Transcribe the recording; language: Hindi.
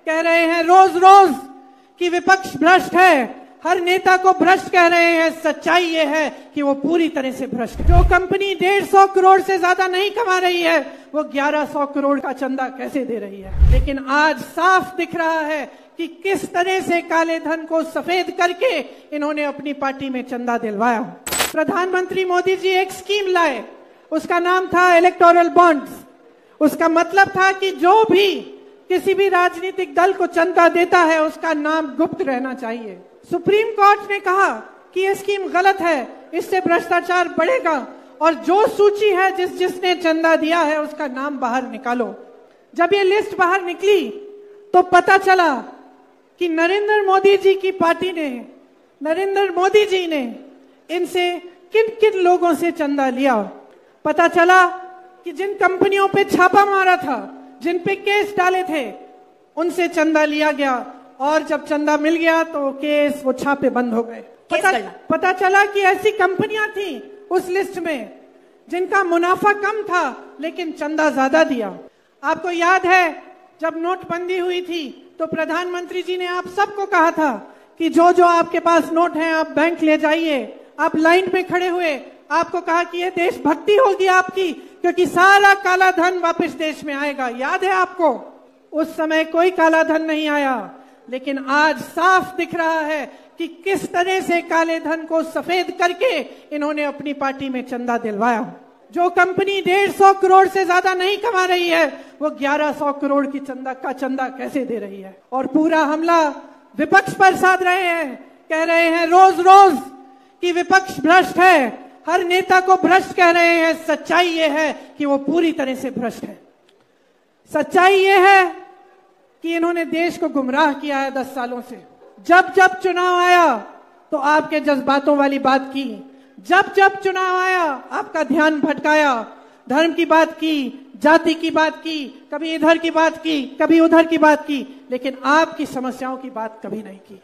कह रहे हैं रोज रोज कि विपक्ष भ्रष्ट है, हर नेता को भ्रष्ट कह रहे हैं। सच्चाई ये है कि वो पूरी तरह से भ्रष्ट है। जो कंपनी 150 करोड़ से ज्यादा नहीं कमा रही है वो 1100 करोड़ का चंदा कैसे दे रही है। लेकिन आज साफ दिख रहा है कि किस तरह से काले धन को सफेद करके इन्होंने अपनी पार्टी में चंदा दिलवाया। प्रधानमंत्री मोदी जी एक स्कीम लाए, उसका नाम था इलेक्टोरल बॉन्ड्स। उसका मतलब था कि जो भी किसी भी राजनीतिक दल को चंदा देता है उसका नाम गुप्त रहना चाहिए। सुप्रीम कोर्ट ने कहा कि यह स्कीम गलत है, इससे भ्रष्टाचार बढ़ेगा और जो सूची है जिसने चंदा दिया है उसका नाम बाहर निकालो। जब ये लिस्ट बाहर निकली तो पता चला कि नरेंद्र मोदी जी की पार्टी ने, नरेंद्र मोदी जी ने इनसे किन किन लोगों से चंदा लिया। पता चला कि जिन कंपनियों पे छापा मारा था, जिन पे केस डाले थे, उनसे चंदा लिया गया और जब चंदा मिल गया तो केस, वो छापे बंद हो गए। पता चला कि ऐसी कंपनियां थी उस लिस्ट में जिनका मुनाफा कम था लेकिन चंदा ज्यादा दिया। आपको याद है जब नोटबंदी हुई थी तो प्रधानमंत्री जी ने आप सबको कहा था कि जो जो आपके पास नोट हैं आप बैंक ले जाइए। आप लाइन में खड़े हुए, आपको कहा कि यह देशभक्ति होगी आपकी, क्योंकि सारा काला धन वापस देश में आएगा। याद है आपको? उस समय कोई काला धन नहीं आया, लेकिन आज साफ दिख रहा है कि किस तरह से काले धन को सफेद करके इन्होंने अपनी पार्टी में चंदा दिलवाया। जो कंपनी 150 करोड़ से ज्यादा नहीं कमा रही है वो 1100 करोड़ की चंदा कैसे दे रही है। और पूरा हमला विपक्ष पर साध रहे हैं, कह रहे हैं रोज रोज कि विपक्ष भ्रष्ट है, हर नेता को भ्रष्ट कह रहे हैं। सच्चाई ये है कि वो पूरी तरह से भ्रष्ट है। सच्चाई ये है कि इन्होंने देश को गुमराह किया है 10 सालों से। जब जब चुनाव आया तो आपके जज्बातों वाली बात की, जब जब चुनाव आया आपका ध्यान भटकाया, धर्म की बात की, जाति की बात की, कभी इधर की बात की, कभी उधर की बात की, लेकिन आपकी समस्याओं की बात कभी नहीं की।